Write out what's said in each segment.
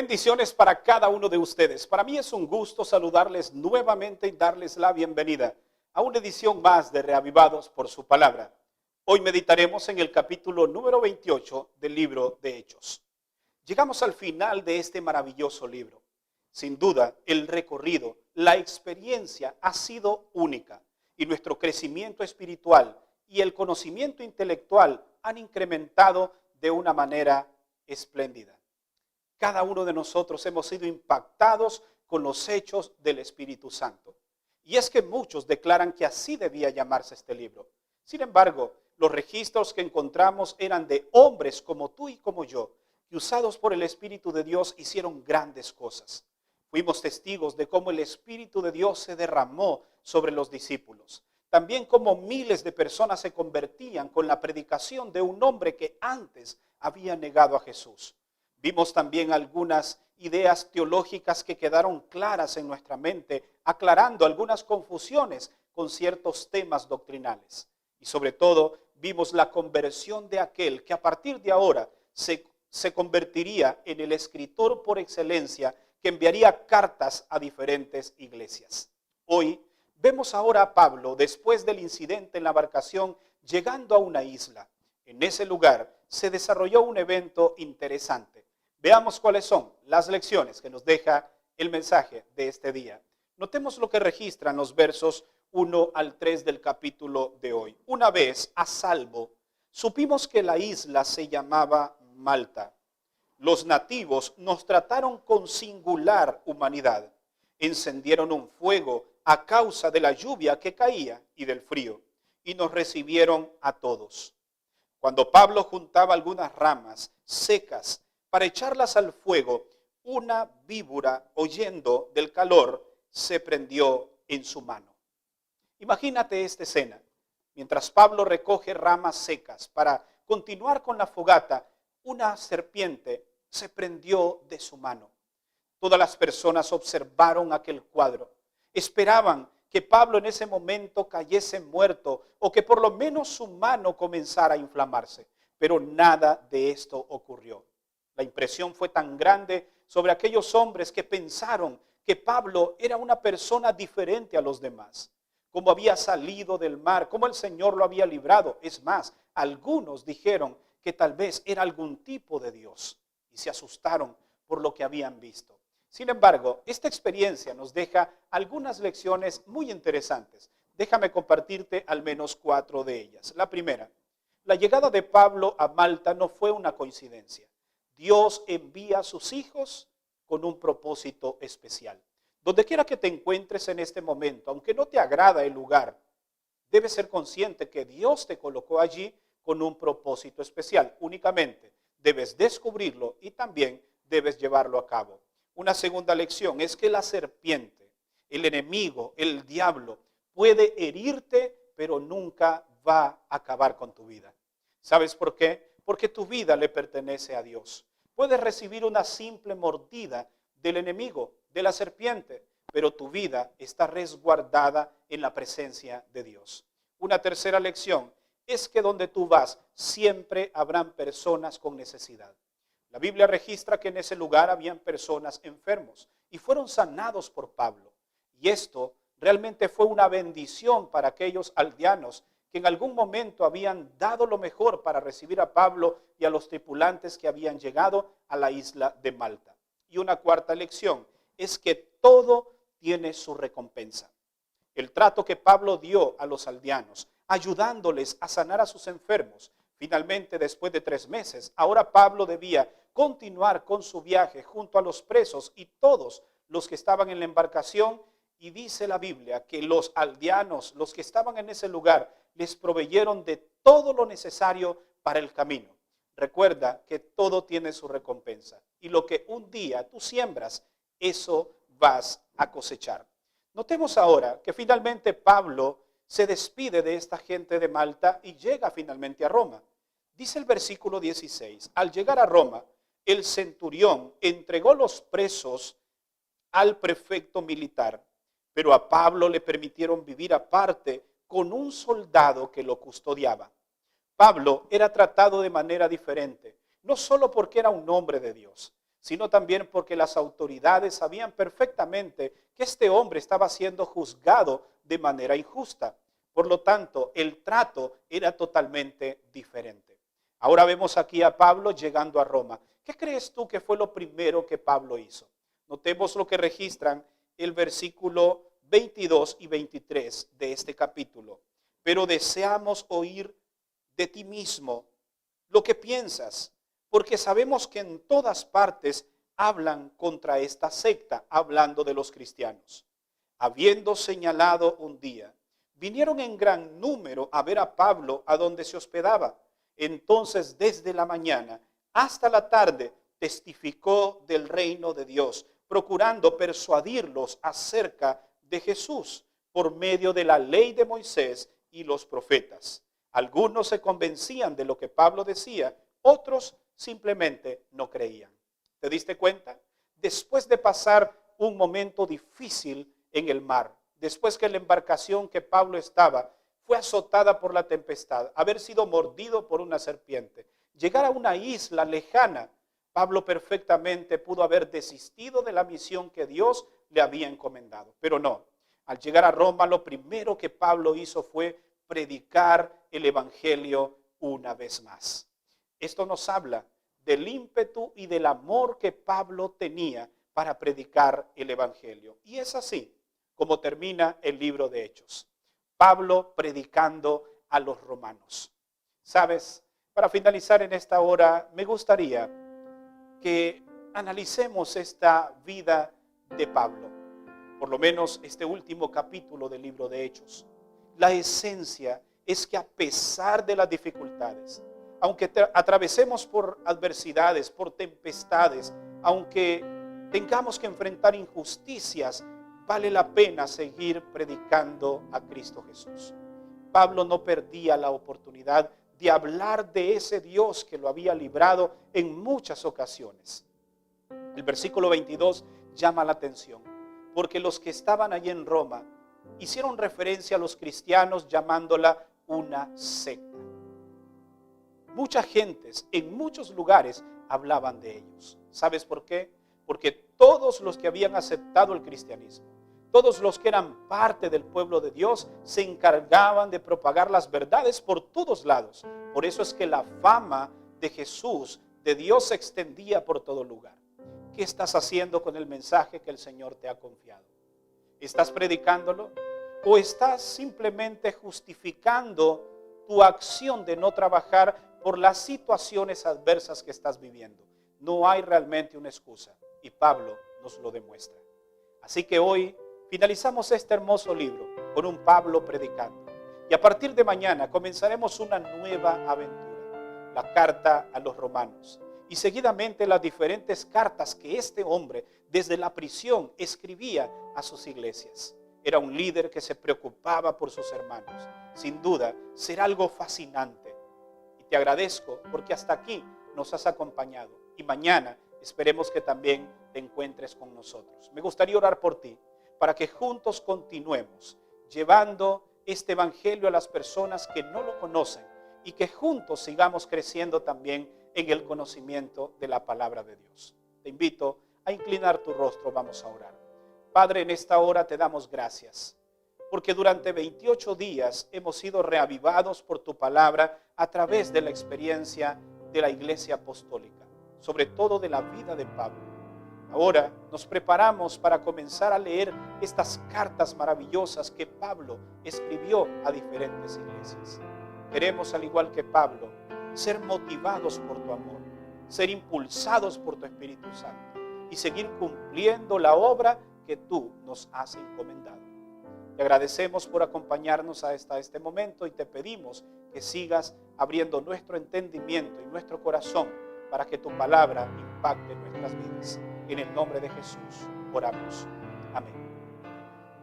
Bendiciones para cada uno de ustedes. Para mí es un gusto saludarles nuevamente y darles la bienvenida a una edición más de Reavivados por su palabra. Hoy meditaremos en el capítulo número 28 del libro de Hechos. Llegamos al final de este maravilloso libro. Sin duda, el recorrido, la experiencia ha sido única y nuestro crecimiento espiritual y el conocimiento intelectual han incrementado de una manera espléndida. Cada uno de nosotros hemos sido impactados con los hechos del Espíritu Santo. Y es que muchos declaran que así debía llamarse este libro. Sin embargo, los registros que encontramos eran de hombres como tú y como yo, que usados por el Espíritu de Dios hicieron grandes cosas. Fuimos testigos de cómo el Espíritu de Dios se derramó sobre los discípulos. También cómo miles de personas se convertían con la predicación de un hombre que antes había negado a Jesús. Vimos también algunas ideas teológicas que quedaron claras en nuestra mente, aclarando algunas confusiones con ciertos temas doctrinales. Y sobre todo, vimos la conversión de aquel que a partir de ahora se convertiría en el escritor por excelencia que enviaría cartas a diferentes iglesias. Hoy vemos ahora a Pablo, después del incidente en la embarcación, llegando a una isla. En ese lugar se desarrolló un evento interesante. Veamos cuáles son las lecciones que nos deja el mensaje de este día. Notemos lo que registran los versos 1 al 3 del capítulo de hoy. Una vez a salvo, supimos que la isla se llamaba Malta. Los nativos nos trataron con singular humanidad. Encendieron un fuego a causa de la lluvia que caía y del frío, y nos recibieron a todos. Cuando Pablo juntaba algunas ramas secas para echarlas al fuego, una víbora, oyendo del calor, se prendió en su mano. Imagínate esta escena. Mientras Pablo recoge ramas secas para continuar con la fogata, una serpiente se prendió de su mano. Todas las personas observaron aquel cuadro. Esperaban que Pablo en ese momento cayese muerto o que por lo menos su mano comenzara a inflamarse. Pero nada de esto ocurrió. La impresión fue tan grande sobre aquellos hombres que pensaron que Pablo era una persona diferente a los demás. Cómo había salido del mar, cómo el Señor lo había librado. Es más, algunos dijeron que tal vez era algún tipo de Dios y se asustaron por lo que habían visto. Sin embargo, esta experiencia nos deja algunas lecciones muy interesantes. Déjame compartirte al menos 4 de ellas. La primera, la llegada de Pablo a Malta no fue una coincidencia. Dios envía a sus hijos con un propósito especial. Donde quiera que te encuentres en este momento, aunque no te agrada el lugar, debes ser consciente que Dios te colocó allí con un propósito especial. Únicamente debes descubrirlo y también debes llevarlo a cabo. Una segunda lección es que la serpiente, el enemigo, el diablo, puede herirte, pero nunca va a acabar con tu vida. ¿Sabes por qué? Porque tu vida le pertenece a Dios. Puedes recibir una simple mordida del enemigo, de la serpiente, pero tu vida está resguardada en la presencia de Dios. Una tercera lección es que donde tú vas siempre habrán personas con necesidad. La Biblia registra que en ese lugar habían personas enfermos y fueron sanados por Pablo. Y esto realmente fue una bendición para aquellos aldeanos que en algún momento habían dado lo mejor para recibir a Pablo y a los tripulantes que habían llegado a la isla de Malta. Y una cuarta lección es que todo tiene su recompensa. El trato que Pablo dio a los aldeanos, ayudándoles a sanar a sus enfermos. Finalmente, después de 3 meses, ahora Pablo debía continuar con su viaje junto a los presos y todos los que estaban en la embarcación. Y dice la Biblia que los aldeanos, los que estaban en ese lugar, les proveyeron de todo lo necesario para el camino. Recuerda que todo tiene su recompensa. Y lo que un día tú siembras, eso vas a cosechar. Notemos ahora que finalmente Pablo se despide de esta gente de Malta y llega finalmente a Roma. Dice el versículo 16, al llegar a Roma, el centurión entregó los presos al prefecto militar, pero a Pablo le permitieron vivir aparte con un soldado que lo custodiaba. Pablo era tratado de manera diferente, no solo porque era un hombre de Dios, sino también porque las autoridades sabían perfectamente que este hombre estaba siendo juzgado de manera injusta. Por lo tanto, el trato era totalmente diferente. Ahora vemos aquí a Pablo llegando a Roma. ¿Qué crees tú que fue lo primero que Pablo hizo? Notemos lo que registran el versículo 22 y 23 de este capítulo. Pero deseamos oír de ti mismo lo que piensas, porque sabemos que en todas partes hablan contra esta secta, hablando de los cristianos. Habiendo señalado un día, vinieron en gran número a ver a Pablo a donde se hospedaba. Entonces, desde la mañana hasta la tarde, testificó del reino de Dios, procurando persuadirlos acerca de Jesús por medio de la ley de Moisés y los profetas. Algunos se convencían de lo que Pablo decía, otros simplemente no creían. ¿Te diste cuenta? Después de pasar un momento difícil en el mar, después que la embarcación que Pablo estaba fue azotada por la tempestad, haber sido mordido por una serpiente, llegar a una isla lejana, Pablo perfectamente pudo haber desistido de la misión que Dios le había encomendado, pero no. Al llegar a Roma, lo primero que Pablo hizo fue predicar el evangelio una vez más. Esto nos habla del ímpetu y del amor que Pablo tenía para predicar el evangelio. Y es así como termina el libro de Hechos. Pablo predicando a los romanos. ¿Sabes? Para finalizar en esta hora, me gustaría que analicemos esta vida de Pablo, por lo menos este último capítulo del libro de Hechos. La esencia es que a pesar de las dificultades, aunque atravesemos por adversidades, por tempestades, aunque tengamos que enfrentar injusticias, vale la pena seguir predicando a Cristo Jesús. Pablo no perdía la oportunidad de hablar de ese Dios que lo había librado en muchas ocasiones. El versículo 22 llama la atención, porque los que estaban allí en Roma hicieron referencia a los cristianos llamándola una secta. Muchas gentes en muchos lugares hablaban de ellos. ¿Sabes por qué? Porque todos los que habían aceptado el cristianismo, todos los que eran parte del pueblo de Dios, se encargaban de propagar las verdades por todos lados. Por eso es que la fama de Jesús, de Dios, se extendía por todo lugar. ¿Qué estás haciendo con el mensaje que el Señor te ha confiado? ¿Estás predicándolo? ¿O estás simplemente justificando tu acción de no trabajar por las situaciones adversas que estás viviendo? No hay realmente una excusa, y Pablo nos lo demuestra. Así que hoy finalizamos este hermoso libro con un Pablo predicando. Y a partir de mañana comenzaremos una nueva aventura, la carta a los romanos. Y seguidamente las diferentes cartas que este hombre desde la prisión escribía a sus iglesias. Era un líder que se preocupaba por sus hermanos. Sin duda, será algo fascinante. Y te agradezco porque hasta aquí nos has acompañado. Y mañana esperemos que también te encuentres con nosotros. Me gustaría orar por ti, para que juntos continuemos llevando este evangelio a las personas que no lo conocen y que juntos sigamos creciendo también en el conocimiento de la palabra de Dios. Te invito a inclinar tu rostro, vamos a orar. Padre, en esta hora te damos gracias, porque durante 28 días hemos sido reavivados por tu palabra a través de la experiencia de la Iglesia Apostólica, sobre todo de la vida de Pablo. Ahora nos preparamos para comenzar a leer estas cartas maravillosas que Pablo escribió a diferentes iglesias. Queremos, al igual que Pablo, ser motivados por tu amor, ser impulsados por tu Espíritu Santo y seguir cumpliendo la obra que tú nos has encomendado. Te agradecemos por acompañarnos hasta este momento y te pedimos que sigas abriendo nuestro entendimiento y nuestro corazón para que tu palabra impacte nuestras vidas. En el nombre de Jesús oramos. Amén.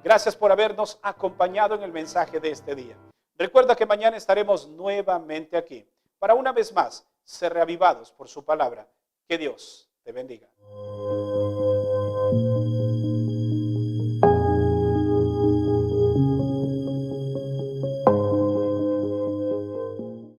Gracias por habernos acompañado en el mensaje de este día. Recuerda que mañana estaremos nuevamente aquí para una vez más ser reavivados por su palabra. Que Dios te bendiga.